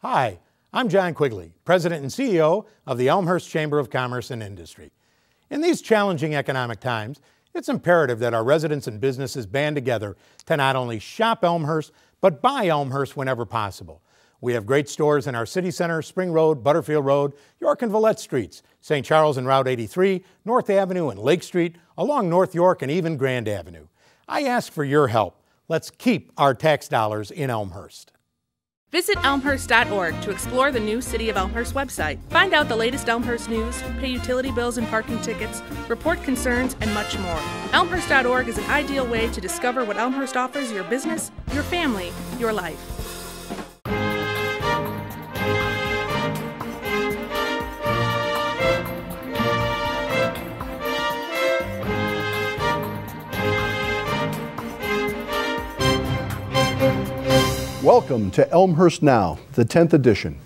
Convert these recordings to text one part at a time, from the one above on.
Hi, I'm John Quigley, President and CEO of the Elmhurst Chamber of Commerce and Industry. In these challenging economic times, it's imperative that our residents and businesses band together to not only shop Elmhurst, but buy Elmhurst whenever possible. We have great stores in our city center, Spring Road, Butterfield Road, York and Villette Streets, St. Charles and Route 83, North Avenue and Lake Street, along North York and even Grand Avenue. I ask for your help. Let's keep our tax dollars in Elmhurst. Visit Elmhurst.org to explore the new City of Elmhurst website. Find out the latest Elmhurst news, pay utility bills and parking tickets, report concerns, and much more. Elmhurst.org is an ideal way to discover what Elmhurst offers your business, your family, your life. Welcome to Elmhurst Now, the 10th edition.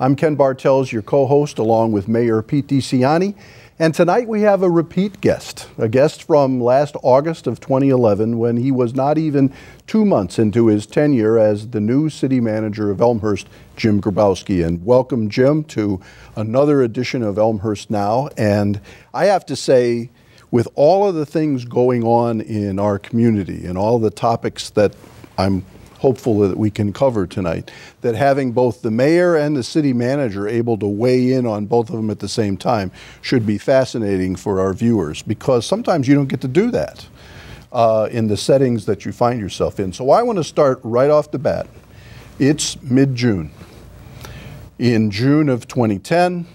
I'm Ken Bartels, your co-host, along with Mayor Pete DeCiani. And tonight we have a repeat guest, a guest from last August of 2011, when he was not even 2 months into his tenure as the new city manager of Elmhurst, Jim Grabowski. And welcome, Jim, to another edition of Elmhurst Now. And I have to say, with all of the things going on in our community and all the topics that I'm hopeful that we can cover tonight, that having both the mayor and the city manager able to weigh in on both of them at the same time should be fascinating for our viewers, because sometimes you don't get to do that in the settings that you find yourself in. So I want to start right off the bat. It's mid-June. In June of 2010,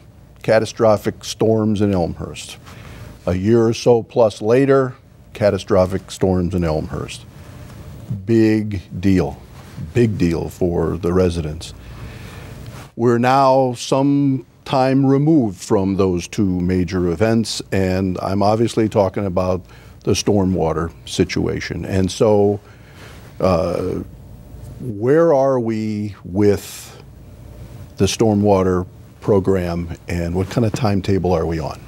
catastrophic storms in Elmhurst. A year or so plus later, catastrophic storms in Elmhurst. Big deal for the residents. We're now some time removed from those two major events, and I'm obviously talking about the stormwater situation. And so where are we with the stormwater program, and what kind of timetable are we on?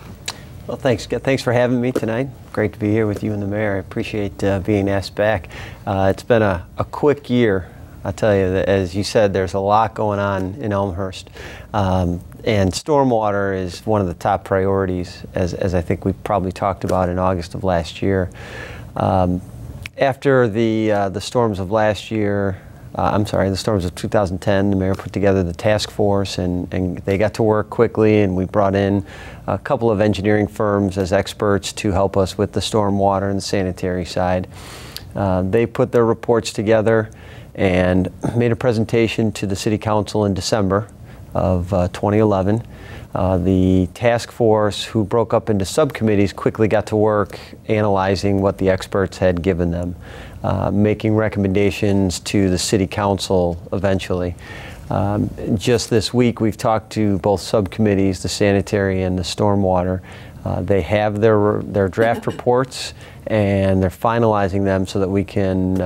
Well, thanks for having me tonight. Great to be here with you and the mayor. I appreciate being asked back. It's been a quick year. I'll tell you, that, as you said, there's a lot going on in Elmhurst. And stormwater is one of the top priorities, as I think we probably talked about in August of last year. After the storms of last year, the storms of 2010, the mayor put together the task force, and they got to work quickly, and we brought in a couple of engineering firms as experts to help us with the stormwater and the sanitary side. They put their reports together and made a presentation to the City Council in December of 2011. The task force, who broke up into subcommittees, quickly got to work analyzing what the experts had given them, making recommendations to the City Council eventually. Just this week, we've talked to both subcommittees, the sanitary and the stormwater. They have their draft reports, and they're finalizing them so that we can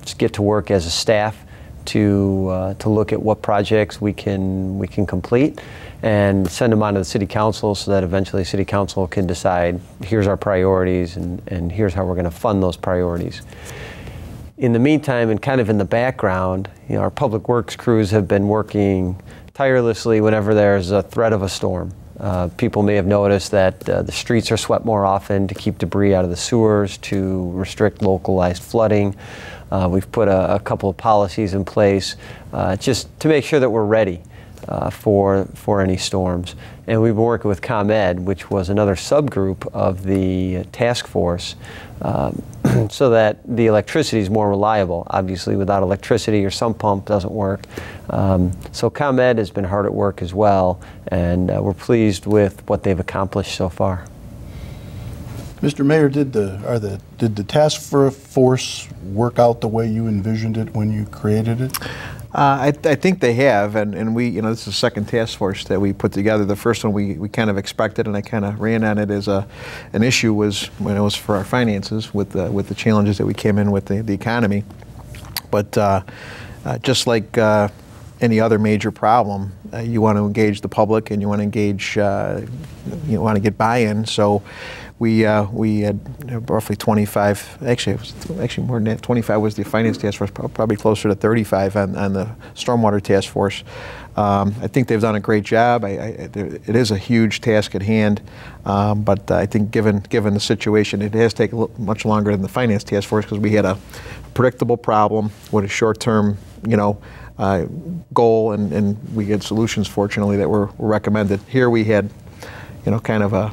just get to work as a staff to look at what projects we can complete and send them on to the City Council, so that eventually City Council can decide, here's our priorities, and here's how we're going to fund those priorities. In the meantime, and kind of in the background, our public works crews have been working tirelessly whenever there's a threat of a storm. People may have noticed that the streets are swept more often to keep debris out of the sewers, to restrict localized flooding. We've put a couple of policies in place just to make sure that we're ready for any storms. And we've been working with ComEd, which was another subgroup of the task force, so that the electricity is more reliable. Obviously, without electricity, your sump pump doesn't work. So ComEd has been hard at work as well, and we're pleased with what they've accomplished so far. Mr. Mayor, did the task force work out the way you envisioned it when you created it? I think they have, and we, this is the second task force that we put together. The first one we kind of expected, and I kind of ran on it as an issue, was when it was for our finances with the challenges that we came in with the economy. But just like any other major problem, you want to engage the public and you want to engage, you want to get buy-in. So we had roughly 25, actually more than that, 25 was the finance task force, probably closer to 35 on the stormwater task force. I think they've done a great job. It is a huge task at hand, but I think given the situation, it has taken much longer than the finance task force because we had a predictable problem with a short-term, goal, and we had solutions, fortunately, that were recommended. Here we had, kind of a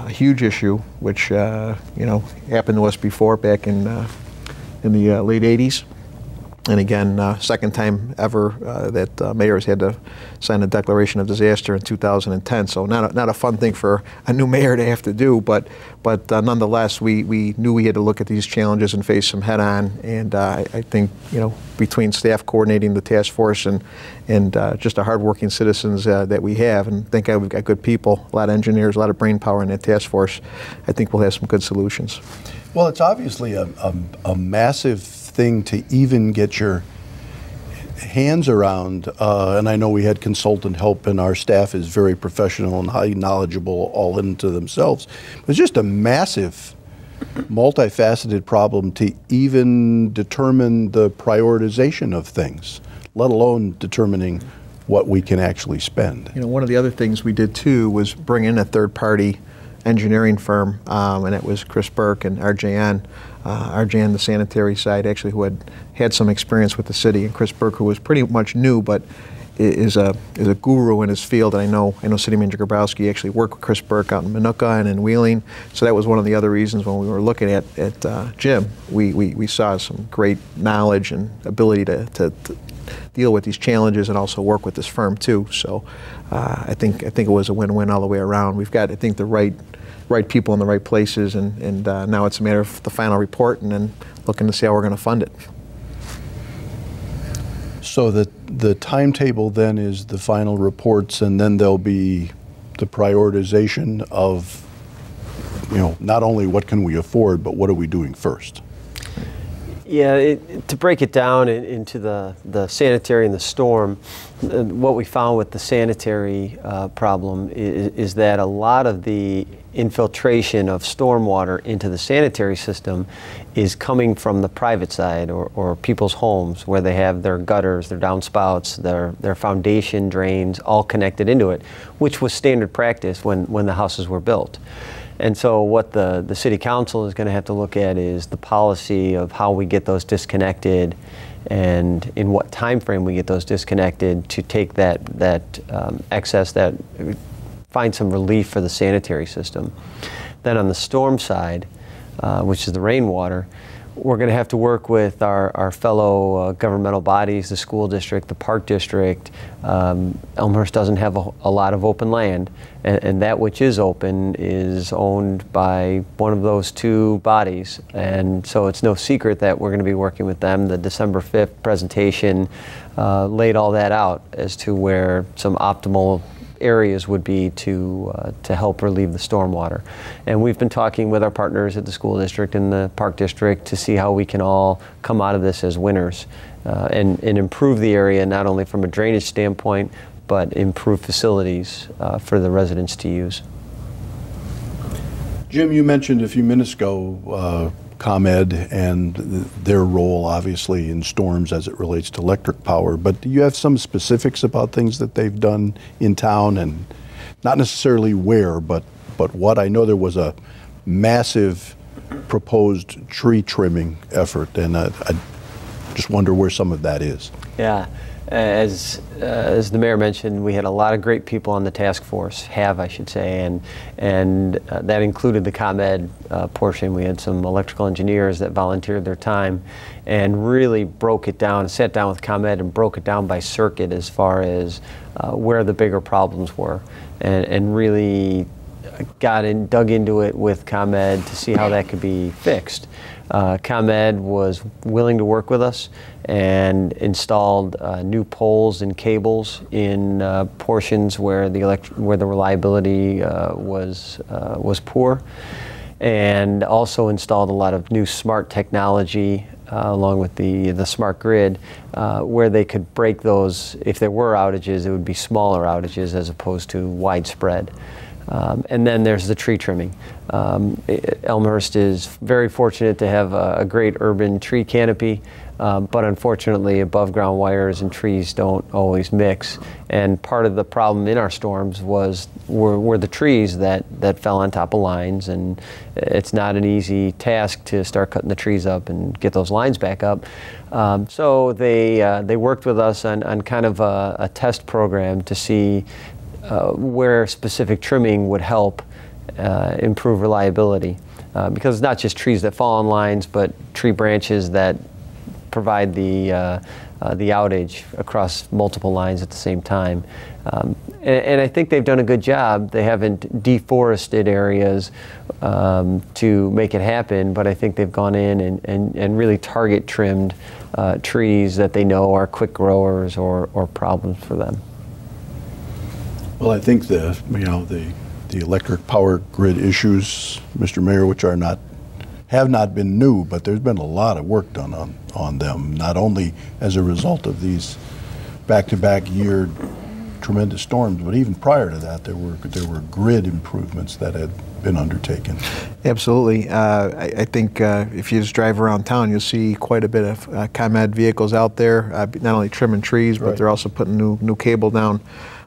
huge issue, which happened to us before back in the late 80s. And again, second time ever that mayors had to sign a declaration of disaster in 2010. So not a fun thing for a new mayor to have to do, but nonetheless, we knew we had to look at these challenges and face them head on. And I think between staff coordinating the task force and just the hardworking citizens that we have, and thank God we've got good people, a lot of engineers, a lot of brain power in that task force. I think we'll have some good solutions. Well, it's obviously a massive thing to even get your hands around, and I know we had consultant help, and our staff is very professional and highly knowledgeable all into themselves. It's just a massive, multifaceted problem to even determine the prioritization of things, let alone determining what we can actually spend. One of the other things we did too was bring in a third-party engineering firm, and it was Chris Burke and RJ on the sanitary side, actually, who had some experience with the city, and Chris Burke, who was pretty much new, but is a guru in his field. And I know City Manager Grabowski actually worked with Chris Burke out in Minooka and in Wheeling, so that was one of the other reasons when we were looking at Jim, we saw some great knowledge and ability to deal with these challenges and also work with this firm too. So I think it was a win-win all the way around. We've got, I think, the right people in the right places, and now it's a matter of the final report and then looking to see how we're going to fund it. So the timetable then is the final reports, and then there'll be the prioritization of, not only what can we afford, but what are we doing first? Yeah, to break it down into the sanitary and the storm, what we found with the sanitary problem is that a lot of the infiltration of stormwater into the sanitary system is coming from the private side or people's homes, where they have their gutters, their downspouts, their foundation drains all connected into it, which was standard practice when the houses were built. And so what the city council is going to have to look at is the policy of how we get those disconnected and in what time frame we get those disconnected to take that excess, find some relief for the sanitary system. Then on the storm side, which is the rainwater, we're going to have to work with our fellow governmental bodies, the school district, the park district. Elmhurst doesn't have a lot of open land, and that which is open is owned by one of those two bodies. And so it's no secret that we're going to be working with them. The December 5th presentation laid all that out as to where some optimal areas would be to help relieve the stormwater. And we've been talking with our partners at the school district and the park district to see how we can all come out of this as winners and improve the area, not only from a drainage standpoint, but improve facilities for the residents to use. Jim, you mentioned a few minutes ago ComEd and their role, obviously, in storms as it relates to electric power. But do you have some specifics about things that they've done in town, and not necessarily where, but what? I know there was a massive proposed tree trimming effort, and I just wonder where some of that is. Yeah. As the mayor mentioned, we had a lot of great people on the task force, I should say, and that included the ComEd portion. We had some electrical engineers that volunteered their time and really broke it down, sat down with ComEd and broke it down by circuit as far as where the bigger problems were, and really dug into it with ComEd to see how that could be fixed. ComEd was willing to work with us and installed new poles and cables in portions where the reliability was poor, and also installed a lot of new smart technology along with the smart grid, where they could break those. If there were outages, it would be smaller outages as opposed to widespread. And then there's the tree trimming. Elmhurst is very fortunate to have a great urban tree canopy, but unfortunately above ground wires and trees don't always mix. And part of the problem in our storms were the trees that fell on top of lines, and it's not an easy task to start cutting the trees up and get those lines back up. So they worked with us on kind of a test program to see where specific trimming would help improve reliability. Because it's not just trees that fall on lines, but tree branches that provide the outage across multiple lines at the same time. And I think they've done a good job. They haven't deforested areas to make it happen, but I think they've gone in and really target trimmed trees that they know are quick growers or problems for them. Well, I think the electric power grid issues, Mr. Mayor, which have not been new, but there's been a lot of work done on them, not only as a result of these back-to-back year tremendous storms, but even prior to that, there were grid improvements that had been undertaken. Absolutely. I think if you just drive around town, you'll see quite a bit of ComEd vehicles out there, not only trimming trees, but they're also putting new cable down.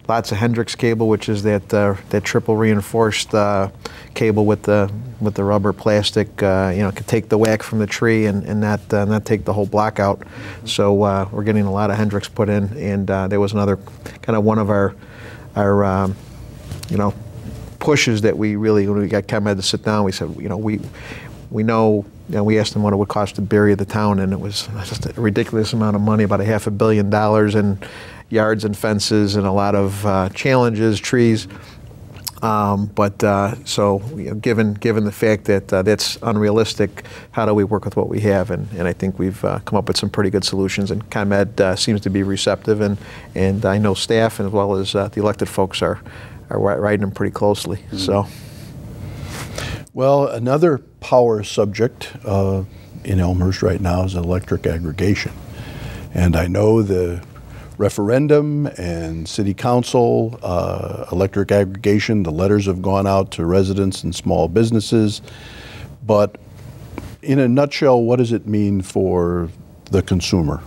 Lots of Hendrix cable, which is that triple reinforced cable with the rubber plastic. Could take the whack from the tree and not take the whole block out. So we're getting a lot of Hendrix put in, and there was another kind of one of our pushes that we really, when we got ComEd to sit down, we said, we know. We asked them what it would cost to bury the town, and it was just a ridiculous amount of money, about $500 million and yards and fences and a lot of challenges, trees. So given the fact that that's unrealistic, how do we work with what we have? And I think we've come up with some pretty good solutions, and ComEd seems to be receptive, and I know staff as well as the elected folks are riding them pretty closely. Mm-hmm. So. Well, another power subject in Elmhurst right now is electric aggregation. And I know the referendum and city council, electric aggregation, the letters have gone out to residents and small businesses. But in a nutshell, what does it mean for the consumer?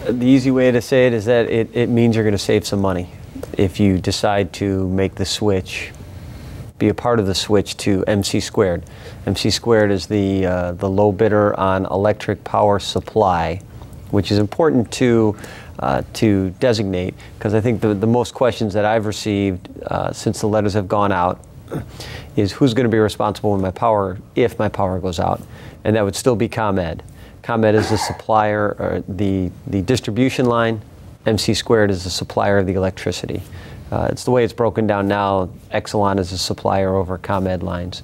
The easy way to say it is that it means you're going to save some money if you decide to make the switch, be a part of the switch to MC squared. MC squared is the low bidder on electric power supply, which is important to designate, because I think the most questions that I've received since the letters have gone out is who's going to be responsible if my power goes out, and that would still be ComEd. ComEd is the supplier, or the distribution line. MC squared is the supplier of the electricity. It's the way it's broken down now. Exelon is a supplier over ComEd lines.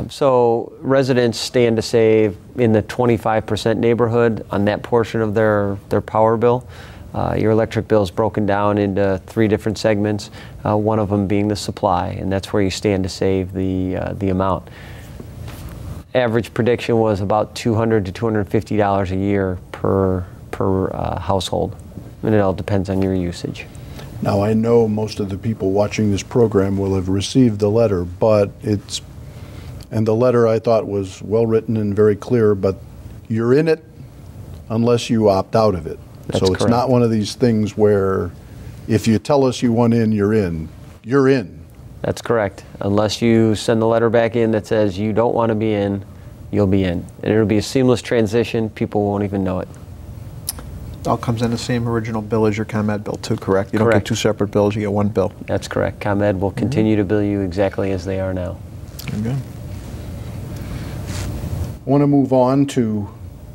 So residents stand to save in the 25% neighborhood on that portion of their power bill. Your electric bill is broken down into 3 different segments, one of them being the supply, and that's where you stand to save the amount. Average prediction was about $200 to $250 a year per household, and it all depends on your usage. Now, I know most of the people watching this program will have received the letter, and the letter I thought was well written and very clear, but you're in it unless you opt out of it. That's so it's correct. Not one of these things where if you tell us you want in, you're in. You're in. That's correct. Unless you send the letter back in that says you don't want to be in, you'll be in. And it'll be a seamless transition. People won't even know it. It all comes in the same original bill as your ComEd bill too, correct? You don't Correct. get 2 separate bills, you get 1 bill. That's correct. ComEd will continue to bill you exactly as they are now. Okay. I want to move on to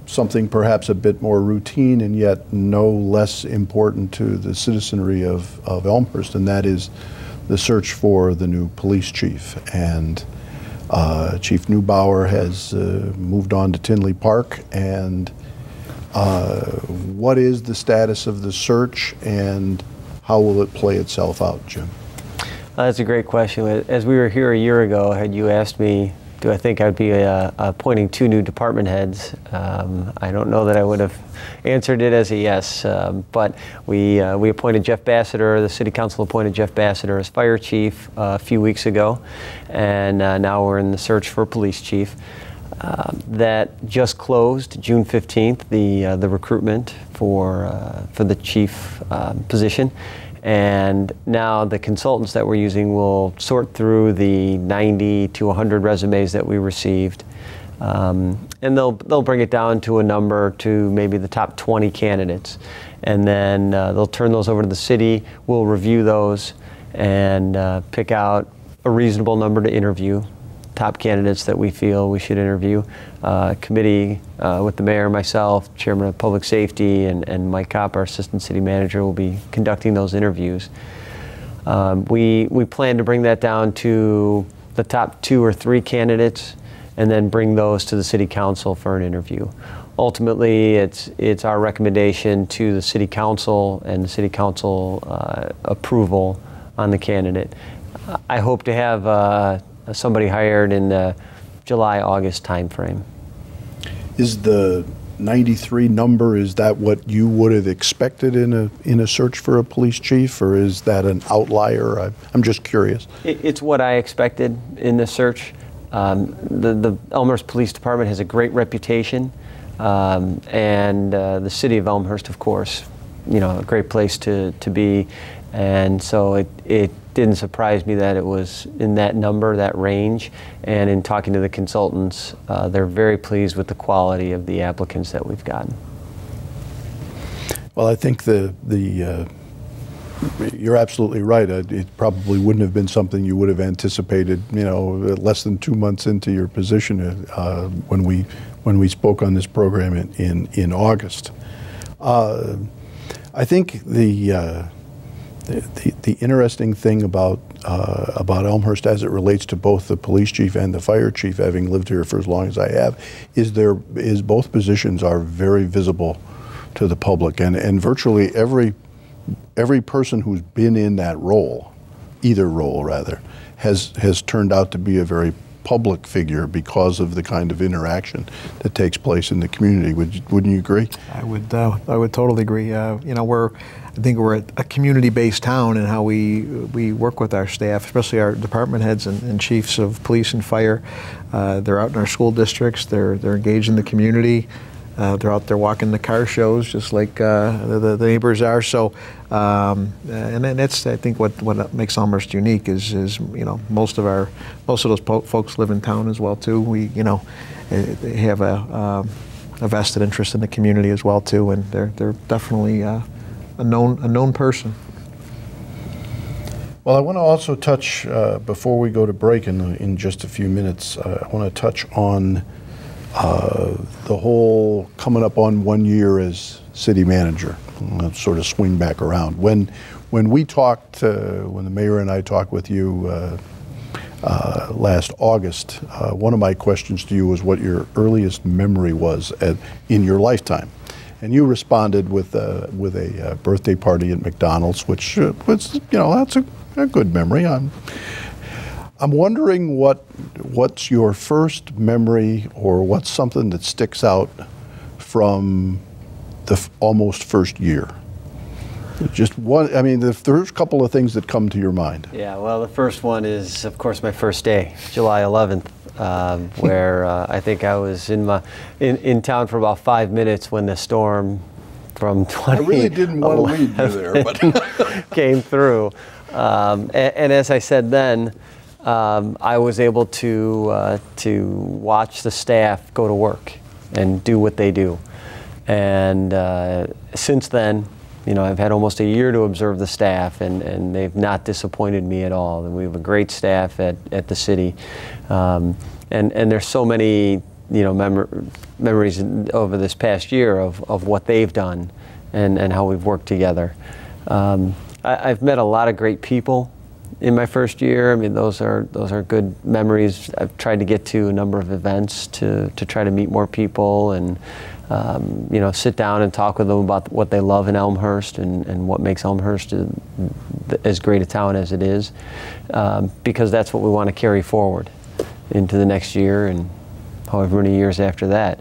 something perhaps a bit more routine and yet no less important to the citizenry of Elmhurst, and that is the search for the new police chief. And Chief Neubauer has moved on to Tinley Park, and what is the status of the search and how will it play itself out, Jim? That's a great question. As we were here a year ago, had you asked me, Do I think I'd be appointing 2 new department heads? I don't know that I would have answered it as a yes, but we appointed Jeff Bassiter, the City Council appointed Jeff Bassiter as fire chief a few weeks ago, and now we're in the search for police chief. That just closed June 15th, the recruitment for the chief position. And now the consultants that we're using will sort through the 90 to 100 resumes that we received. And they'll bring it down to a number, to maybe the top 20 candidates. And then they'll turn those over to the city. We'll review those and pick out a reasonable number to interview, top candidates that we feel we should interview. Committee with the mayor, myself, chairman of public safety, and Mike Kopp, our assistant city manager, will be conducting those interviews. We plan to bring that down to the top 2 or 3 candidates, and then bring those to the city council for an interview. Ultimately, it's our recommendation to the city council and the city council approval on the candidate. I hope to have somebody hired in the July-August timeframe. Is the 93 number, is that what you would have expected in a search for a police chief, or is that an outlier? I'm just curious. It's what I expected in the search. The Elmhurst Police Department has a great reputation, and the city of Elmhurst, of course, a great place to be, and so it didn't surprise me that it was in that number, that range. And in talking to the consultants, they're very pleased with the quality of the applicants that we've gotten. Well, I think you're absolutely right. It probably wouldn't have been something you would have anticipated, less than 2 months into your position when we spoke on this program in August. I think the interesting thing about Elmhurst, as it relates to both the police chief and the fire chief, having lived here for as long as I have, is both positions are very visible to the public, and virtually every person who's been in that role, either role rather, has turned out to be a very public figure because of the kind of interaction that takes place in the community. Wouldn't you agree? I would totally agree. I think we're a community-based town in how we work with our staff, especially our department heads and chiefs of police and fire. They're out in our school districts. They're engaged in the community. They're out there walking the car shows just like the neighbors are. So, and that's, I think, what makes Elmhurst unique is most of those folks live in town as well too. They have a vested interest in the community as well too, and they're definitely a known person. Well, I want to also touch before we go to break in just a few minutes. I want to touch on the whole coming up on 1 year as city manager. Let's sort of swing back around. When we talked, when the mayor and I talked with you last August, one of my questions to you was what your earliest memory was in your lifetime, and you responded with a birthday party at McDonald's, which was, that's a good memory. I'm wondering what's your first memory, or what's something that sticks out from the almost first year? Just one. I mean, there's a couple of things that come to your mind. Yeah. Well, the first one is, of course, my first day, July 11th, where I think I was in town for about 5 minutes when the storm from 20. I really didn't want to leave you there, but came through. And as I said then, I was able to watch the staff go to work and do what they do. And since then, I've had almost a year to observe the staff, and they've not disappointed me at all. And we have a great staff at the city. And there's so many, memories over this past year of what they've done and how we've worked together. I've met a lot of great people in my first year. I mean, those are good memories. I've tried to get to a number of events to try to meet more people and sit down and talk with them about what they love in Elmhurst and what makes Elmhurst as great a town as it is, because that's what we want to carry forward. into the next year and however many years after that.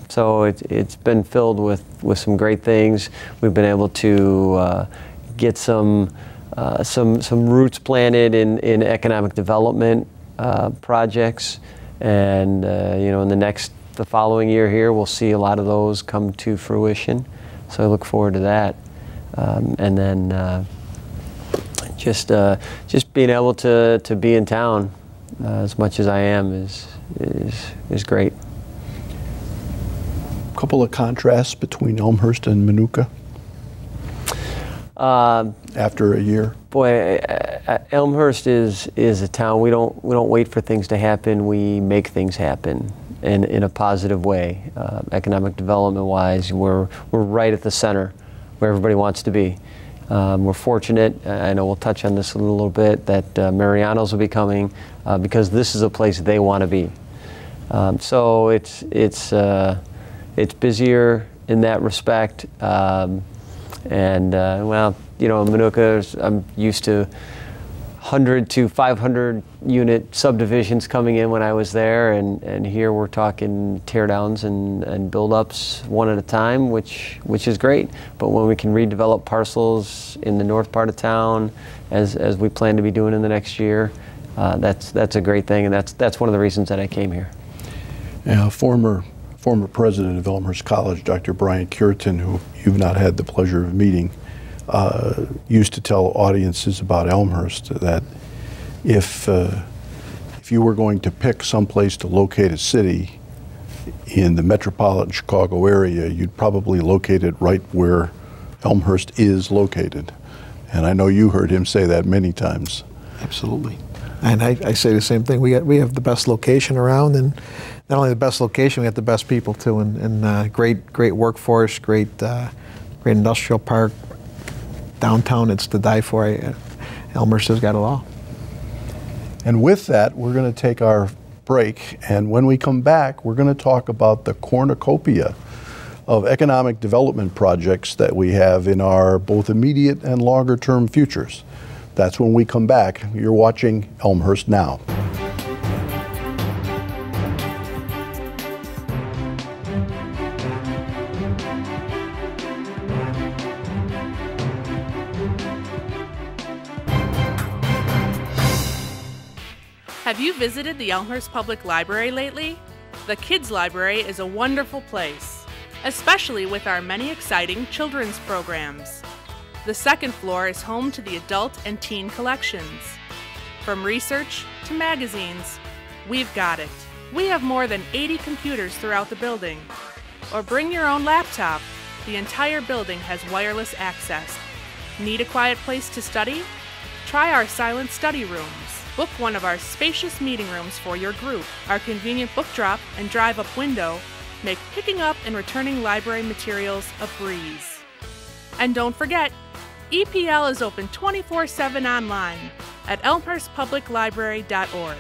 So it's been filled with some great things. We've been able to get some roots planted in economic development projects, and in the following year here, we'll see a lot of those come to fruition. So I look forward to that, and then just being able to be in town as much as I am is great. A couple of contrasts between Elmhurst and Minooka after a year. Boy, Elmhurst is a town. We don't wait for things to happen. We make things happen in a positive way. Economic development wise, we're right at the center where everybody wants to be. We're fortunate, I know we'll touch on this a little bit, that Mariano's will be coming because this is a place they want to be. So it's busier in that respect. Minooka, I'm used to 100 to 500 unit subdivisions coming in when I was there, and here we're talking teardowns and build-ups one at a time, which is great. But when we can redevelop parcels in the north part of town, as we plan to be doing in the next year, that's a great thing, and that's one of the reasons that I came here. Yeah, former president of Elmhurst College, Dr. Brian Cureton, who you've not had the pleasure of meeting, used to tell audiences about Elmhurst that if you were going to pick some place to locate a city in the metropolitan Chicago area, you'd probably locate it right where Elmhurst is located. And I know you heard him say that many times. Absolutely. And I say the same thing. We have the best location around, and not only the best location, we have the best people too, and great workforce, great industrial park, downtown. It's to die for. Elmhurst has got it all. And with that, we're going to take our break, and when we come back, we're going to talk about the cornucopia of economic development projects that we have in our both immediate and longer term futures. That's when we come back. You're watching Elmhurst Now. Have you visited the Elmhurst Public Library lately? The Kids Library is a wonderful place, especially with our many exciting children's programs. The second floor is home to the adult and teen collections. From research to magazines, we've got it. We have more than 80 computers throughout the building. Or bring your own laptop. The entire building has wireless access. Need a quiet place to study? Try our silent study rooms. Book one of our spacious meeting rooms for your group. Our convenient book drop and drive-up window make picking up and returning library materials a breeze. And don't forget, EPL is open 24/7 online at elmhurstpubliclibrary.org.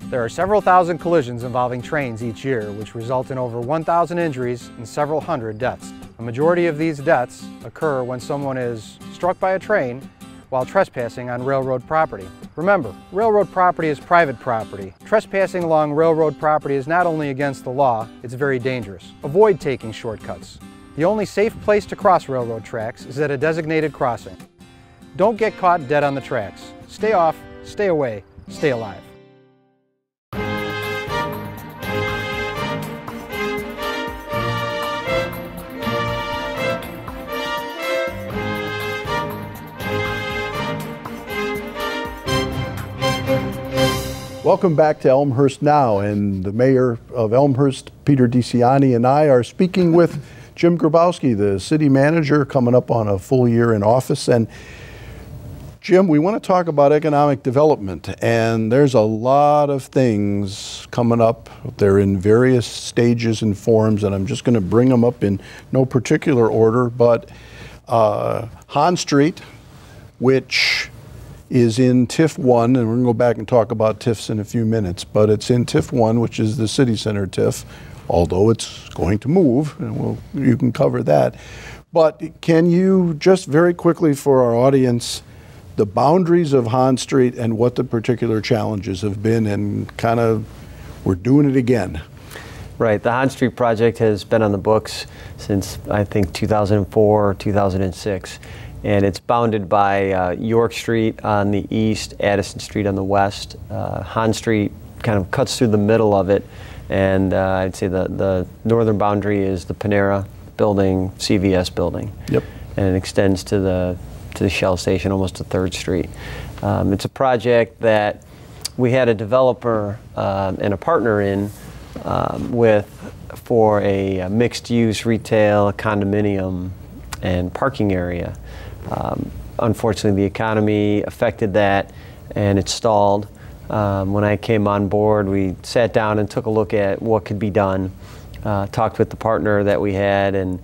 There are several thousand collisions involving trains each year, which result in over 1,000 injuries and several hundred deaths. A majority of these deaths occur when someone is struck by a train while trespassing on railroad property. Remember, railroad property is private property. Trespassing along railroad property is not only against the law, it's very dangerous. Avoid taking shortcuts. The only safe place to cross railroad tracks is at a designated crossing. Don't get caught dead on the tracks. Stay off, stay away, stay alive. Welcome back to Elmhurst Now, and the mayor of Elmhurst, Peter DeCiani, and I are speaking with Jim Grabowski, the city manager, coming up on a full year in office. And Jim, we want to talk about economic development, and there's a lot of things coming up. They're in various stages and forms, and I'm just going to bring them up in no particular order, but Hahn Street, which is in TIF 1, and we're going to go back and talk about TIFs in a few minutes, but it's in TIF 1, which is the city center TIF, although it's going to move, and you can cover that. But can you just very quickly for our audience the boundaries of Hahn Street and what the particular challenges have been, and kind of we're doing it again. Right. The Hahn Street project has been on the books since, I think, 2004 or 2006. And it's bounded by York Street on the east, Addison Street on the west. Hahn Street kind of cuts through the middle of it. And I'd say the northern boundary is the Panera building, CVS building. Yep. And it extends to the Shell station almost to 3rd Street. It's a project that we had a developer and a partner in for a mixed-use retail, condominium, and parking area. Unfortunately, the economy affected that, and it stalled. When I came on board, we sat down and took a look at what could be done. Talked with the partner that we had, and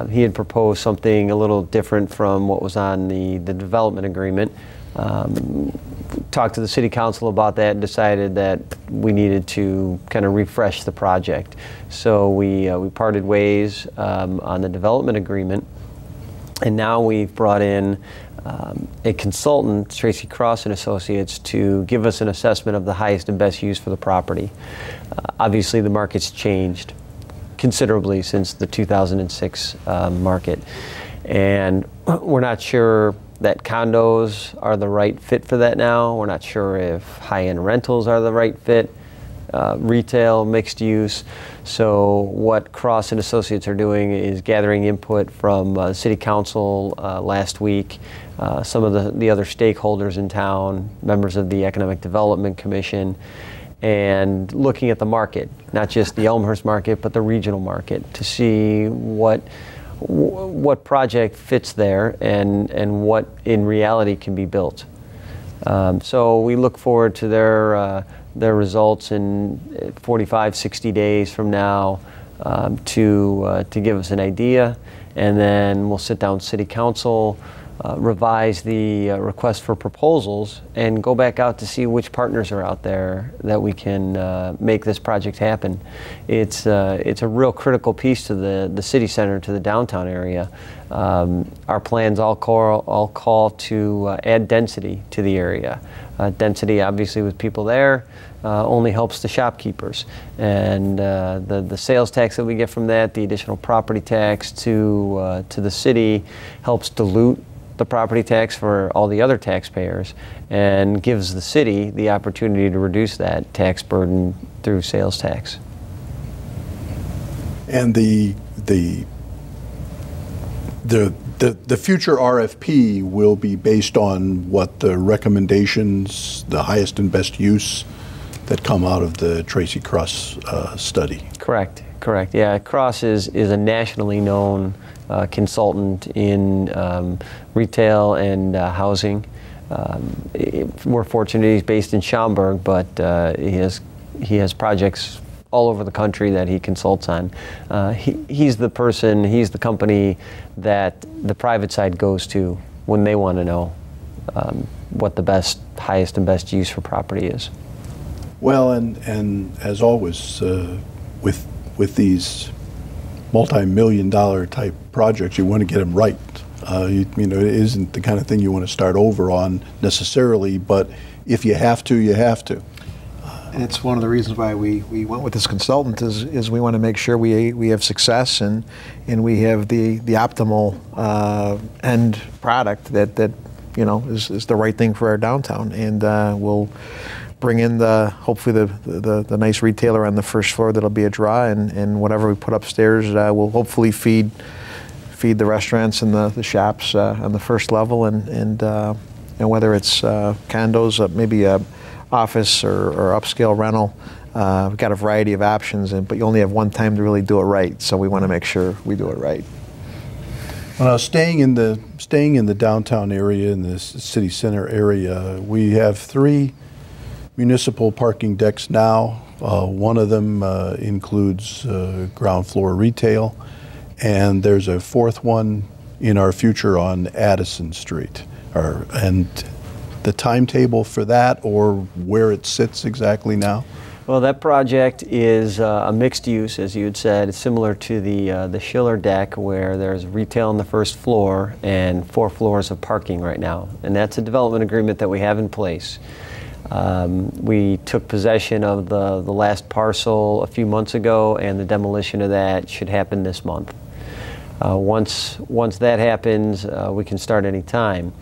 he had proposed something a little different from what was on the development agreement. Talked to the city council about that and decided that we needed to kind of refresh the project. So we parted ways on the development agreement, and now we've brought in a consultant, Tracy Cross and Associates, to give us an assessment of the highest and best use for the property. Obviously, the market's changed considerably since the 2006 market, and we're not sure that condos are the right fit for that now. We're not sure if high-end rentals are the right fit, retail, mixed use. So what Cross and Associates are doing is gathering input from City Council last week, some of the other stakeholders in town, members of the Economic Development Commission, and looking at the market, not just the Elmhurst market, but the regional market, to see what project fits there and what in reality can be built. So we look forward to their results in 45, 60 days from now to give us an idea, and then we'll sit down with City Council, revise the request for proposals, and go back out to see which partners are out there that we can make this project happen. It's a real critical piece to the city center, to the downtown area. Our plans all call to add density to the area. Density, obviously, with people there only helps the shopkeepers, and the sales tax that we get from that, the additional property tax to the city, helps dilute the property tax for all the other taxpayers, and gives the city the opportunity to reduce that tax burden through sales tax. And the future RFP will be based on what the recommendations, the highest and best use that come out of the Tracy Cross study. Correct. Yeah, Cross is a nationally known consultant in retail and housing. We're fortunate he's based in Schaumburg, but he has projects all over the country that he consults on. He's the person, he's the company that the private side goes to when they want to know what the highest and best use for property is. Well, and as always, with these multi-million-dollar type projects, you want to get them right. You know, it isn't the kind of thing you want to start over on necessarily, but if you have to, you have to. And it's one of the reasons why we went with this consultant is we want to make sure we have success and we have the optimal end product that you know is the right thing for our downtown, and we'll bring in hopefully the nice retailer on the first floor that'll be a draw, and whatever we put upstairs will hopefully feed the restaurants and the shops on the first level, and whether it's condos, maybe a office or upscale rental. We've got a variety of options, but you only have one time to really do it right, so we want to make sure we do it right. Well, staying in the downtown area, in the city center area, we have 3 municipal parking decks now. One of them includes ground floor retail, and there's a 4th one in our future on Addison Street. And the timetable for that, or where it sits exactly now? Well, that project is a mixed use, as you had said. It's similar to the Schiller deck, where there's retail on the first floor and 4 floors of parking right now. And that's a development agreement that we have in place. We took possession of the last parcel a few months ago, and the demolition of that should happen this month. Once that happens, we can start any time.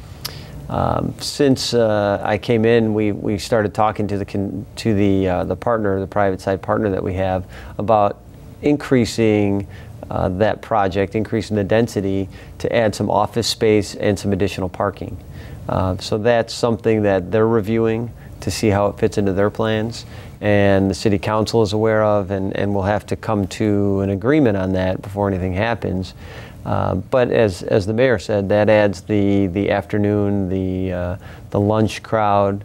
Since I came in, we started talking to the partner, the private side partner that we have, about increasing that project, increasing the density to add some office space and some additional parking. So that's something that they're reviewing to see how it fits into their plans, and the city council is aware of, and we'll have to come to an agreement on that before anything happens. But as the mayor said, that adds the afternoon, the lunch crowd.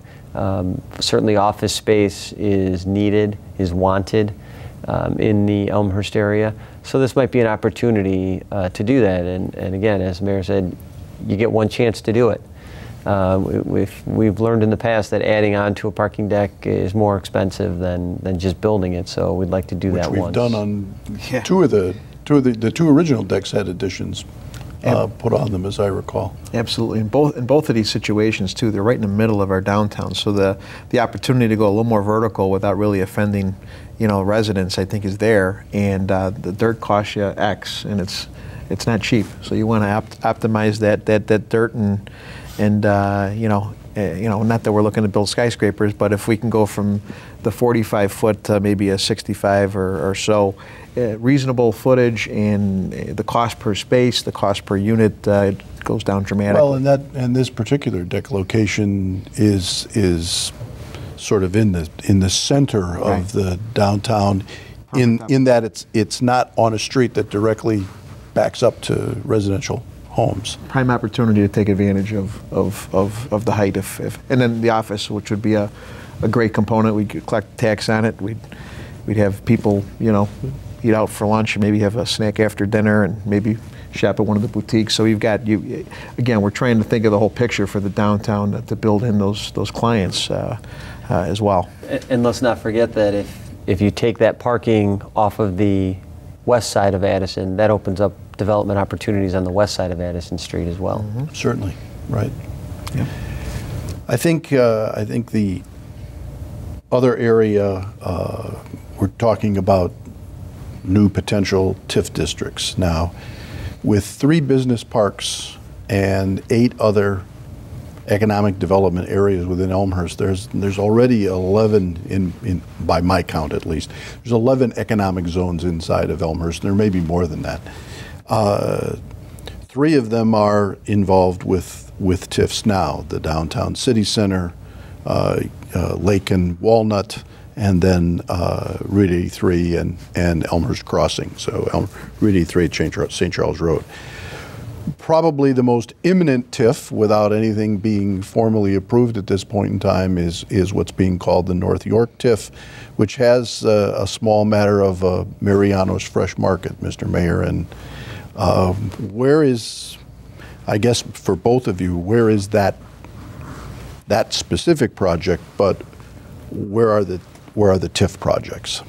Certainly office space is needed, is wanted in the Elmhurst area. So this might be an opportunity to do that. And again, as the mayor said, you get one chance to do it. We've learned in the past that adding on to a parking deck is more expensive than just building it. So we'd like to do that once. Which we've done on the two original decks had additions put on them, as I recall. Absolutely. In both of these situations too, they're right in the middle of our downtown, so the opportunity to go a little more vertical without really offending, residents, I think, is there. And the dirt costs you X, and it's not cheap. So you want to optimize that dirt, and not that we're looking to build skyscrapers, but if we can go from the 45-foot to maybe a 65 or so, reasonable footage, and the cost per space, the cost per unit goes down dramatically. Well, and this particular deck location is sort of in the center of the downtown, in that it's not on a street that directly backs up to residential homes. Prime opportunity to take advantage of the height, and then the office, which would be a great component. We could collect tax on it. We'd have people, eat out for lunch, and maybe have a snack after dinner, and maybe shop at one of the boutiques. So again, we're trying to think of the whole picture for the downtown to build in those clients as well. And let's not forget that if you take that parking off of the west side of Addison, that opens up development opportunities on the west side of Addison Street as well. Mm-hmm. Certainly, right. Yeah. I think the other area, we're talking about new potential TIF districts now. With 3 business parks and 8 other economic development areas within Elmhurst, there's already 11 by my count at least. There's 11 economic zones inside of Elmhurst. There may be more than that. 3 of them are involved with TIFs now: the downtown city center, Lake and Walnut, and then Route 83 and Elmhurst Crossing. So Route 83 at St. Charles Road. Probably the most imminent TIF, without anything being formally approved at this point in time, is what's being called the North York TIF, which has a small matter of Mariano's Fresh Market, Mr. Mayor. And where is, I guess for both of you, where is that specific project, but where are the TIF projects?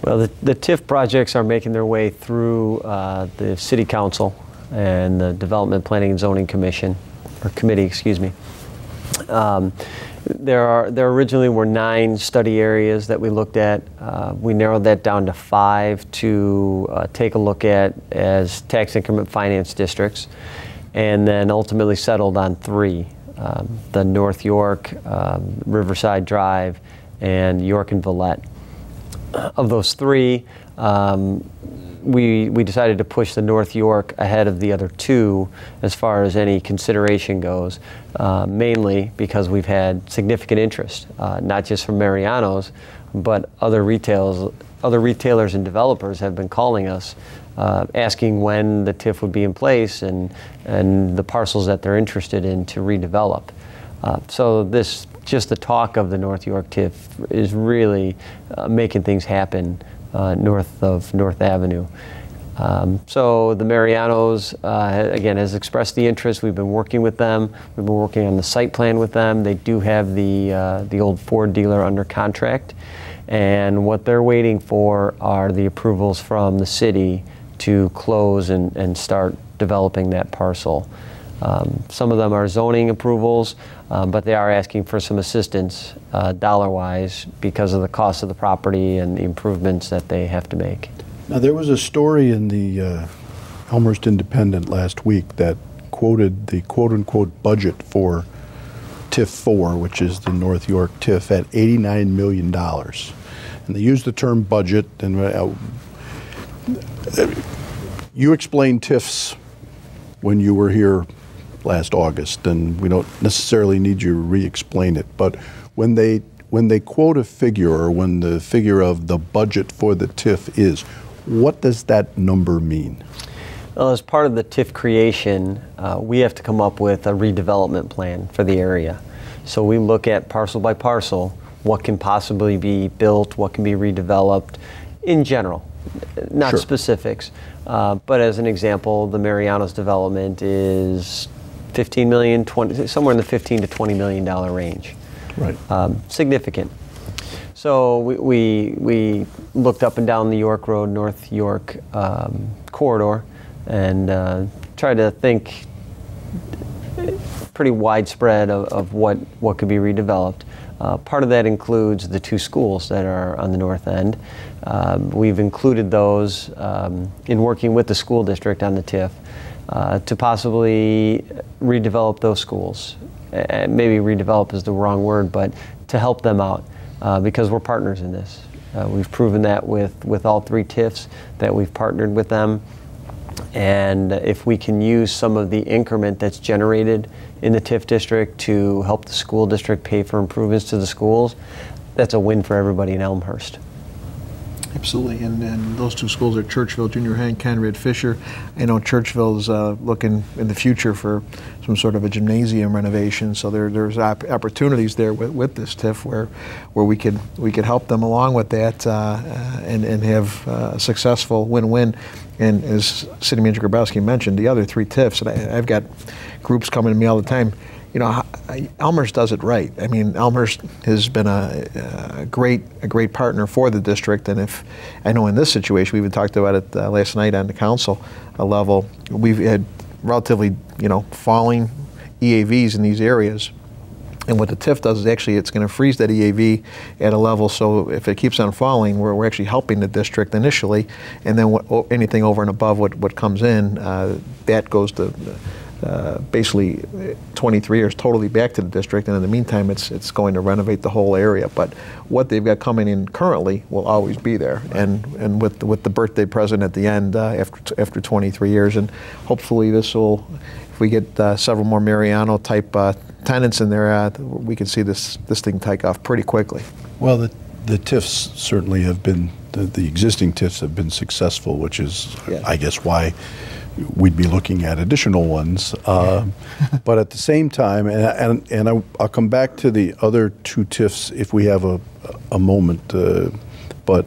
Well, the TIF projects are making their way through the City Council and the Development Planning and Zoning Commission, or Committee, excuse me. There originally were 9 study areas that we looked at. We narrowed that down to 5 to take a look at as tax increment finance districts, and then ultimately settled on 3, the North York, Riverside Drive, and York and Villette. Of those 3, we decided to push the North York ahead of the other 2 as far as any consideration goes, mainly because we've had significant interest, not just from Mariano's, but other retailers and developers have been calling us, asking when the TIF would be in place and the parcels that they're interested in to redevelop. So just the talk of the North York TIF is really making things happen north of North Avenue. So the Mariano's, again, has expressed the interest. We've been working with them. We've been working on the site plan with them. They do have the old Ford dealer under contract. And what they're waiting for are the approvals from the city to close and start developing that parcel. Some of them are zoning approvals, but they are asking for some assistance dollar-wise because of the cost of the property and the improvements that they have to make. Now, there was a story in the Elmhurst Independent last week that quoted the quote-unquote budget for TIF 4, which is the North York TIF, at $89 million. And they used the term budget, and you explained TIFs when you were here last August, and we don't necessarily need you to re-explain it, but when they quote a figure, or when the figure of the budget for the TIF is, what does that number mean? Well, as part of the TIF creation, we have to come up with a redevelopment plan for the area. So we look at parcel by parcel, what can possibly be built, what can be redeveloped in general, not Sure. specifics. But as an example, the Mariano's development is 15 million, somewhere in the 15 to $20 million range. Right. Significant. So we looked up and down the York Road, North York corridor, and tried to think pretty widespread of what could be redeveloped. Part of that includes the two schools that are on the north end. We've included those in working with the school district on the TIF to possibly redevelop those schools. Maybe redevelop is the wrong word, but to help them out because we're partners in this. We've proven that with all three TIFs that we've partnered with them. And if we can use some of the increment that's generated in the TIF district to help the school district pay for improvements to the schools, that's a win for everybody in Elmhurst. Absolutely, and those two schools are Churchville Junior High and Conrad Fisher. I know Churchville's looking in the future for some sort of a gymnasium renovation, so there's opportunities there with this TIF where we could help them along with that and have a successful win-win. And as City Manager Grabowski mentioned, the other three TIFs, and I've got groups coming to me all the time. You know, Elmhurst does it right. I mean, Elmhurst has been a great partner for the district, and if I know in this situation, we even talked about it last night on the council level. We've had relatively, falling EAVs in these areas, and what the TIF does is actually it's going to freeze that EAV at a level. So if it keeps on falling, we're actually helping the district initially, and then anything over and above what comes in, that goes to. Basically 23 years totally back to the district, and in the meantime it's going to renovate the whole area. But what they've got coming in currently will always be there, and with the birthday present at the end after 23 years, and hopefully this will, if we get several more Mariano type tenants in there, we can see this thing take off pretty quickly. Well, the TIFs certainly have been, the existing TIFs have been successful, which is, I guess, why we'd be looking at additional ones. But at the same time, and I'll come back to the other two TIFs if we have a moment, but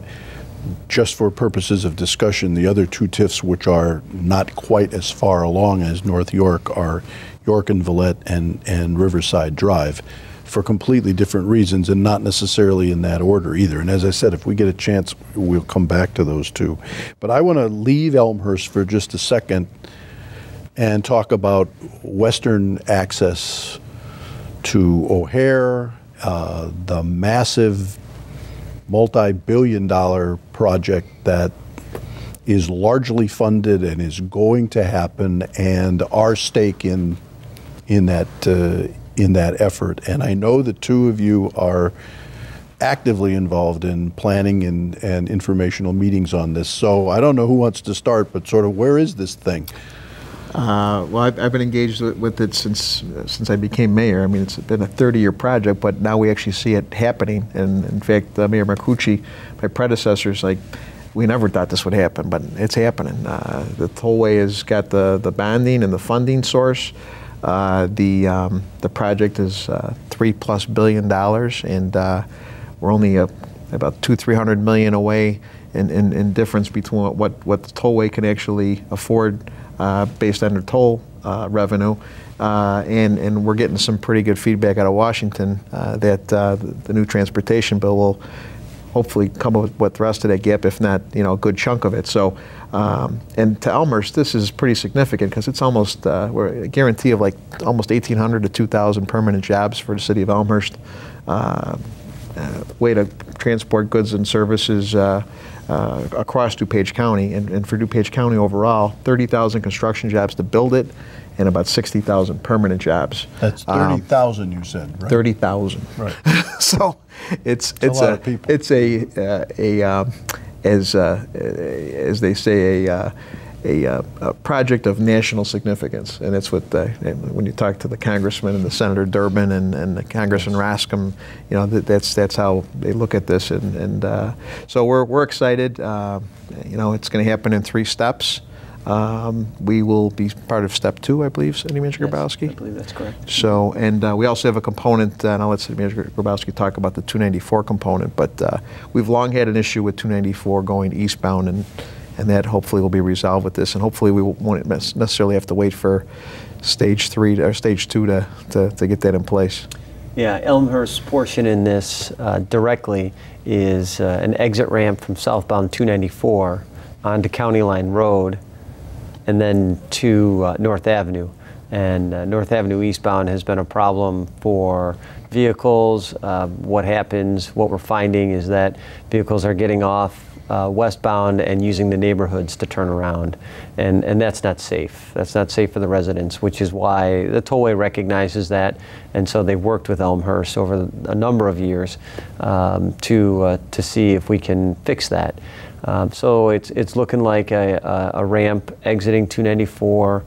just for purposes of discussion, the other two TIFs, which are not quite as far along as North York, are York and Villette and Riverside Drive, for completely different reasons, and not necessarily in that order either. And as I said, if we get a chance, we'll come back to those two. But I want to leave Elmhurst for just a second and talk about western access to O'Hare, the massive multi-billion-dollar project that is largely funded and is going to happen, and our stake in that effort. And I know the two of you are actively involved in planning and informational meetings on this. So I don't know who wants to start, but sort of where is this thing? Well, I've been engaged with it since I became mayor. I mean, it's been a 30-year project, but now we actually see it happening. And in fact, Mayor Marcucci, my predecessor, is like, we never thought this would happen, but it's happening. The tollway has got the bonding and the funding source. The project is $3+ billion, and we're only about $200-300 million away in difference between what the tollway can actually afford based on their toll revenue, and we're getting some pretty good feedback out of Washington that the new transportation bill will hopefully come up with the rest of that gap, if not, a good chunk of it. So, and to Elmhurst, this is pretty significant because it's almost, we're a guarantee of like almost 1,800 to 2,000 permanent jobs for the city of Elmhurst. Way to transport goods and services across DuPage County, and for DuPage County overall, 30,000 construction jobs to build it, and about 60,000 permanent jobs. That's 30,000, you said, right? 30,000. Right. So it's a lot of people. It's as they say, a project of national significance, and it's what when you talk to the congressman and the Senator Durbin and the Congressman Rascom, that's how they look at this, and so we're excited. It's going to happen in 3 steps. We will be part of step 2, I believe, City Manager Grabowski. I believe that's correct. So, and we also have a component, and I'll let City Manager Grabowski talk about the 294 component, but we've long had an issue with 294 going eastbound, and that hopefully will be resolved with this, and hopefully we won't necessarily have to wait for stage 3 or stage 2 to get that in place. Yeah, Elmhurst's portion in this directly is an exit ramp from southbound 294 onto County Line Road, and then to North Avenue. And North Avenue eastbound has been a problem for vehicles. What we're finding is that vehicles are getting off westbound and using the neighborhoods to turn around. And that's not safe. That's not safe for the residents, which is why the tollway recognizes that. And so they've worked with Elmhurst over a number of years to see if we can fix that. So it's looking like a ramp exiting 294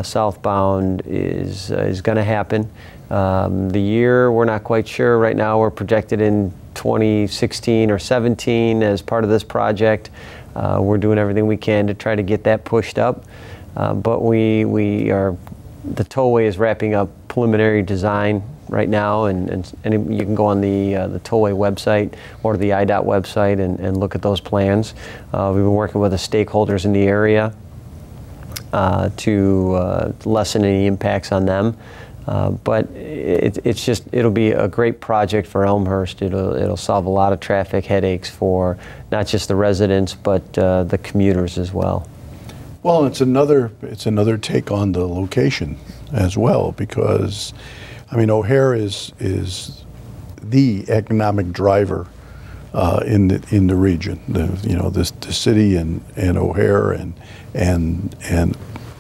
southbound is going to happen. The year, we're not quite sure. Right now we're projected in 2016 or 17 as part of this project. We're doing everything we can to try to get that pushed up. But the tollway is wrapping up preliminary design right now, and you can go on the tollway website or the IDOT website and look at those plans. We've been working with the stakeholders in the area to lessen any impacts on them. But it'll be a great project for Elmhurst. It'll solve a lot of traffic headaches for not just the residents, but the commuters as well. Well, it's another take on the location as well, because I mean, O'Hare is the economic driver in the region. The city and O'Hare and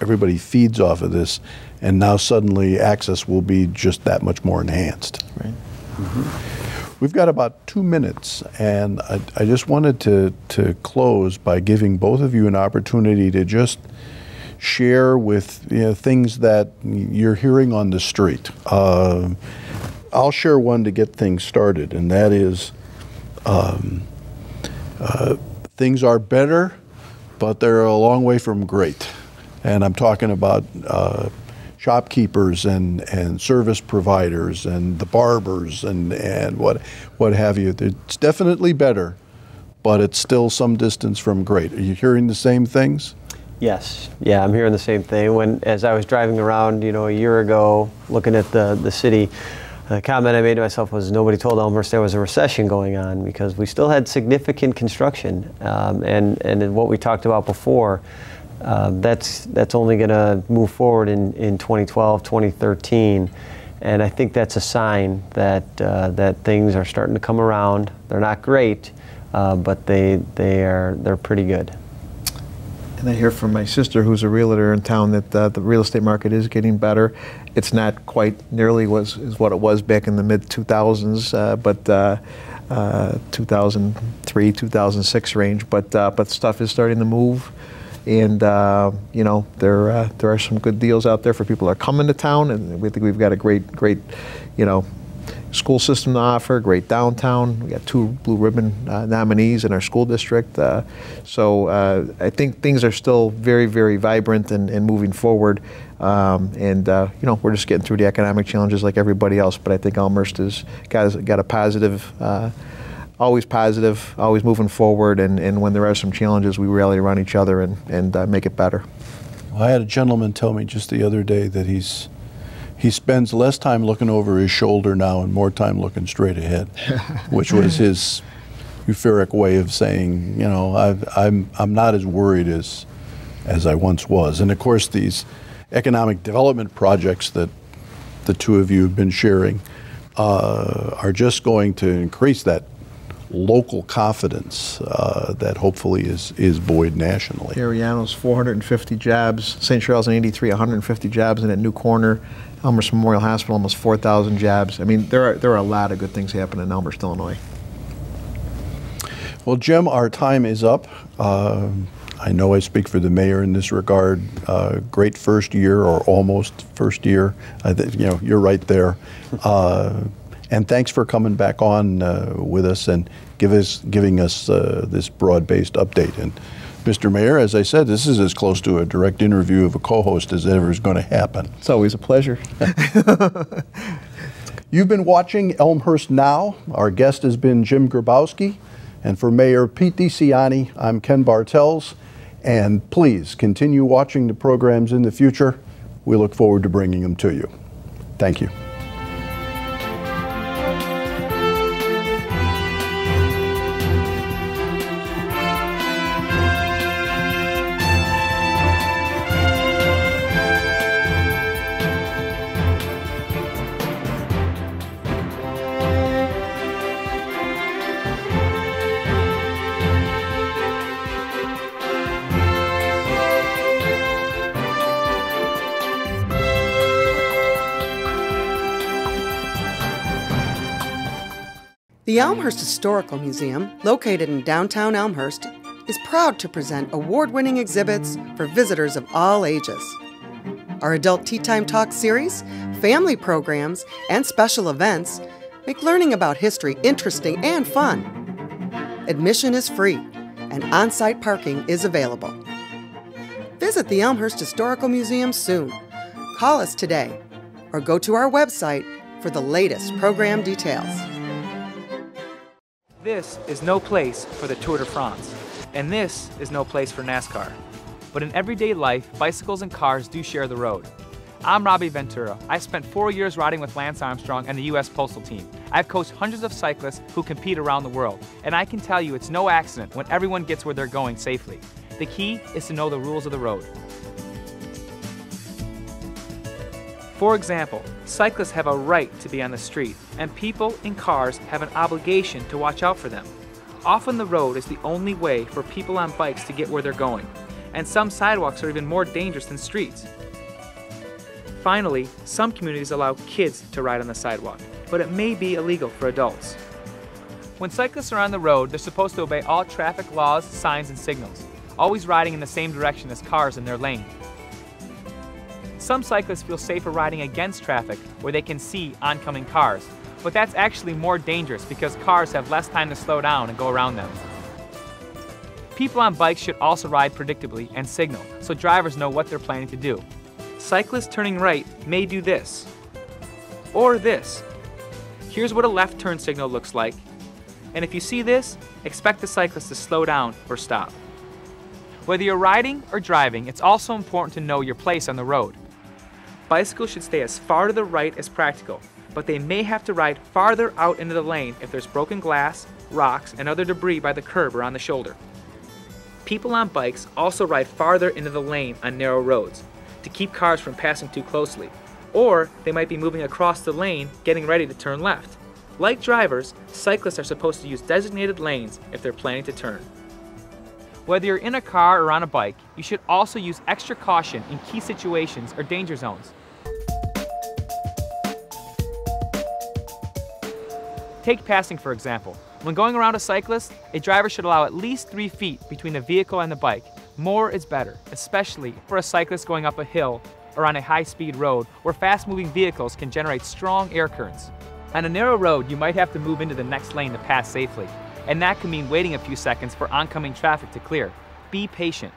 everybody feeds off of this, and now suddenly access will be just that much more enhanced. Right. Mm-hmm. We've got about 2 minutes, and I just wanted to close by giving both of you an opportunity to just share with things that you're hearing on the street. I'll share one to get things started, and that is things are better, but they're a long way from great. And I'm talking about shopkeepers and service providers and the barbers and what have you. It's definitely better, but it's still some distance from great. Are you hearing the same things? Yes, yeah, I'm hearing the same thing. As I was driving around, a year ago, looking at the city, the comment I made to myself was nobody told Elmhurst there was a recession going on, because we still had significant construction. And what we talked about before, that's only going to move forward in 2012, 2013. And I think that's a sign that things are starting to come around. They're not great, but they're pretty good. And I hear from my sister, who's a realtor in town, that the real estate market is getting better. It's not quite nearly is what it was back in the mid-2000s, but 2003, 2006 range. But stuff is starting to move, and there are some good deals out there for people that are coming to town, and we think we've got a great school system to offer, great downtown. We got 2 Blue Ribbon nominees in our school district. So I think things are still very, very vibrant and moving forward. We're just getting through the economic challenges like everybody else. But I think Elmhurst has got a positive, always moving forward. And when there are some challenges, we rally around each other and make it better. Well, I had a gentleman tell me just the other day that he spends less time looking over his shoulder now and more time looking straight ahead, which was his euphoric way of saying, you know, I'm not as worried as I once was. And of course, these economic development projects that the two of you have been sharing are just going to increase that local confidence that hopefully is buoyed nationally. Ariano's 450 jobs, St. Charles and 83, 150 jobs, and at New Corner, Elmhurst Memorial Hospital, almost 4,000 jobs. I mean, there are a lot of good things happening in Elmhurst, Illinois. Well, Jim, our time is up. I know I speak for the mayor in this regard. Great first year, or almost first year. You know, you're right there. And thanks for coming back on with us and giving us this broad-based update. And Mr. Mayor, as I said, this is as close to a direct interview of a co-host as ever is going to happen. It's always a pleasure. You've been watching Elmhurst Now. Our guest has been Jim Grabowski. And for Mayor Pete DeCiani, I'm Ken Bartels. And please continue watching the programs in the future. We look forward to bringing them to you. Thank you. The Elmhurst Historical Museum, located in downtown Elmhurst, is proud to present award-winning exhibits for visitors of all ages. Our Adult Tea Time Talk series, family programs, and special events make learning about history interesting and fun. Admission is free, and on-site parking is available. Visit the Elmhurst Historical Museum soon. Call us today, or go to our website for the latest program details. This is no place for the Tour de France, and this is no place for NASCAR. But in everyday life, bicycles and cars do share the road. I'm Robbie Ventura. I spent 4 years riding with Lance Armstrong and the U.S. Postal Team. I've coached hundreds of cyclists who compete around the world, and I can tell you it's no accident when everyone gets where they're going safely. The key is to know the rules of the road. For example, cyclists have a right to be on the street, and people in cars have an obligation to watch out for them. Often the road is the only way for people on bikes to get where they're going, and some sidewalks are even more dangerous than streets. Finally, some communities allow kids to ride on the sidewalk, but it may be illegal for adults. When cyclists are on the road, they're supposed to obey all traffic laws, signs, and signals, always riding in the same direction as cars in their lane. Some cyclists feel safer riding against traffic where they can see oncoming cars, but that's actually more dangerous because cars have less time to slow down and go around them. People on bikes should also ride predictably and signal so drivers know what they're planning to do. Cyclists turning right may do this, or this. Here's what a left turn signal looks like, and if you see this, expect the cyclist to slow down or stop. Whether you're riding or driving, it's also important to know your place on the road. Bicycles should stay as far to the right as practical, but they may have to ride farther out into the lane if there's broken glass, rocks, and other debris by the curb or on the shoulder. People on bikes also ride farther into the lane on narrow roads to keep cars from passing too closely, or they might be moving across the lane getting ready to turn left. Like drivers, cyclists are supposed to use designated lanes if they're planning to turn. Whether you're in a car or on a bike, you should also use extra caution in key situations or danger zones. Take passing, for example. When going around a cyclist, a driver should allow at least 3 feet between the vehicle and the bike. More is better, especially for a cyclist going up a hill or on a high-speed road where fast-moving vehicles can generate strong air currents. On a narrow road, you might have to move into the next lane to pass safely, and that can mean waiting a few seconds for oncoming traffic to clear. Be patient.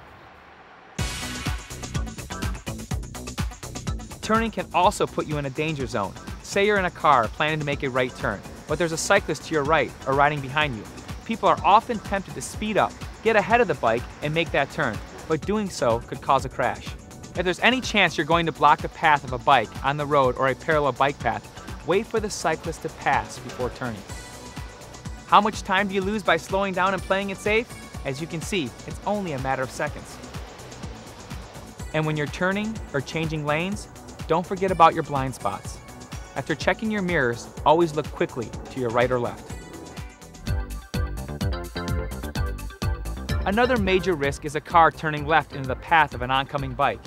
Turning can also put you in a danger zone. Say you're in a car planning to make a right turn, but there's a cyclist to your right or riding behind you. People are often tempted to speed up, get ahead of the bike, and make that turn, but doing so could cause a crash. If there's any chance you're going to block the path of a bike on the road or a parallel bike path, wait for the cyclist to pass before turning. How much time do you lose by slowing down and playing it safe? As you can see, it's only a matter of seconds. And when you're turning or changing lanes, don't forget about your blind spots. After checking your mirrors, always look quickly to your right or left. Another major risk is a car turning left into the path of an oncoming bike.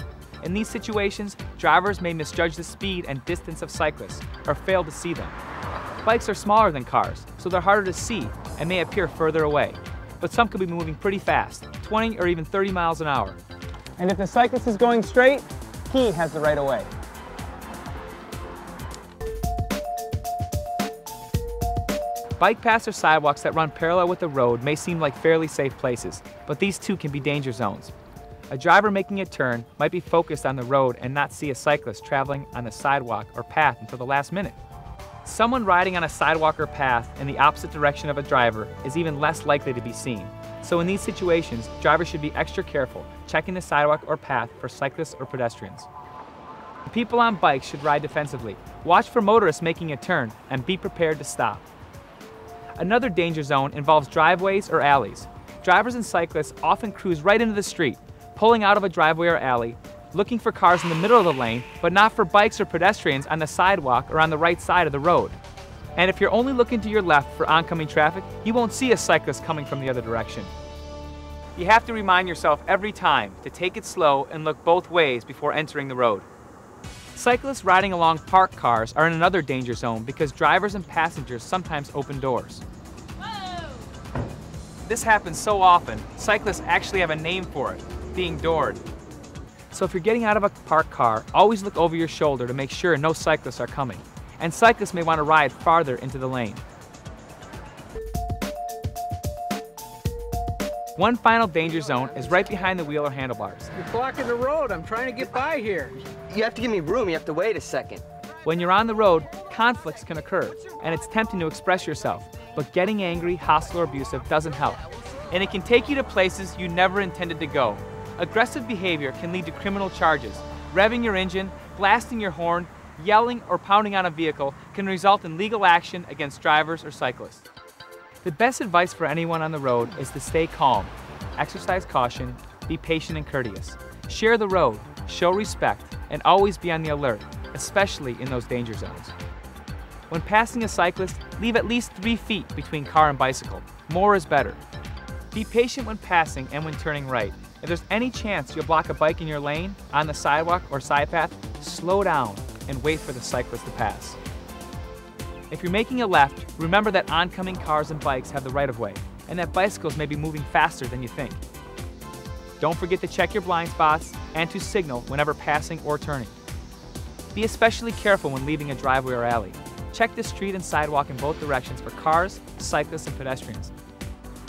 In these situations, drivers may misjudge the speed and distance of cyclists or fail to see them. Bikes are smaller than cars, so they're harder to see and may appear further away. But some could be moving pretty fast, 20 or even 30 miles an hour. And if the cyclist is going straight, he has the right of way. Bike paths or sidewalks that run parallel with the road may seem like fairly safe places, but these too can be danger zones. A driver making a turn might be focused on the road and not see a cyclist traveling on the sidewalk or path until the last minute. Someone riding on a sidewalk or path in the opposite direction of a driver is even less likely to be seen. So in these situations, drivers should be extra careful, checking the sidewalk or path for cyclists or pedestrians. People on bikes should ride defensively. Watch for motorists making a turn and be prepared to stop. Another danger zone involves driveways or alleys. Drivers and cyclists often cruise right into the street, pulling out of a driveway or alley, looking for cars in the middle of the lane, but not for bikes or pedestrians on the sidewalk or on the right side of the road. And if you're only looking to your left for oncoming traffic, you won't see a cyclist coming from the other direction. You have to remind yourself every time to take it slow and look both ways before entering the road. Cyclists riding along parked cars are in another danger zone because drivers and passengers sometimes open doors. Whoa! This happens so often, cyclists actually have a name for it, being doored. So if you're getting out of a parked car, always look over your shoulder to make sure no cyclists are coming. And cyclists may want to ride farther into the lane. One final danger zone is right behind the wheel or handlebars. You're blocking the road. I'm trying to get by here. You have to give me room. You have to wait a second. When you're on the road, conflicts can occur, and it's tempting to express yourself. But getting angry, hostile, or abusive doesn't help. And it can take you to places you never intended to go. Aggressive behavior can lead to criminal charges. Revving your engine, blasting your horn, yelling, or pounding on a vehicle can result in legal action against drivers or cyclists. The best advice for anyone on the road is to stay calm, exercise caution, be patient and courteous. Share the road, show respect, and always be on the alert, especially in those danger zones. When passing a cyclist, leave at least 3 feet between car and bicycle. More is better. Be patient when passing and when turning right. If there's any chance you'll block a bike in your lane, on the sidewalk or side path, slow down and wait for the cyclist to pass. If you're making a left, remember that oncoming cars and bikes have the right of way, and that bicycles may be moving faster than you think. Don't forget to check your blind spots and to signal whenever passing or turning. Be especially careful when leaving a driveway or alley. Check the street and sidewalk in both directions for cars, cyclists, and pedestrians.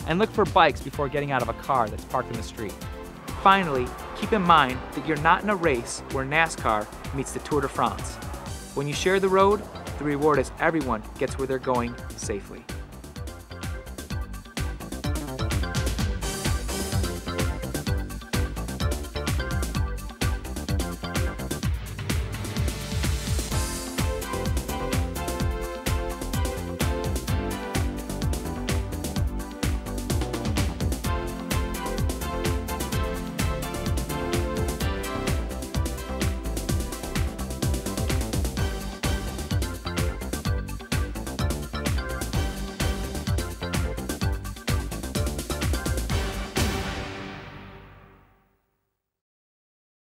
And look for bikes before getting out of a car that's parked in the street. Finally, keep in mind that you're not in a race where NASCAR meets the Tour de France. When you share the road, the reward is everyone gets where they're going safely.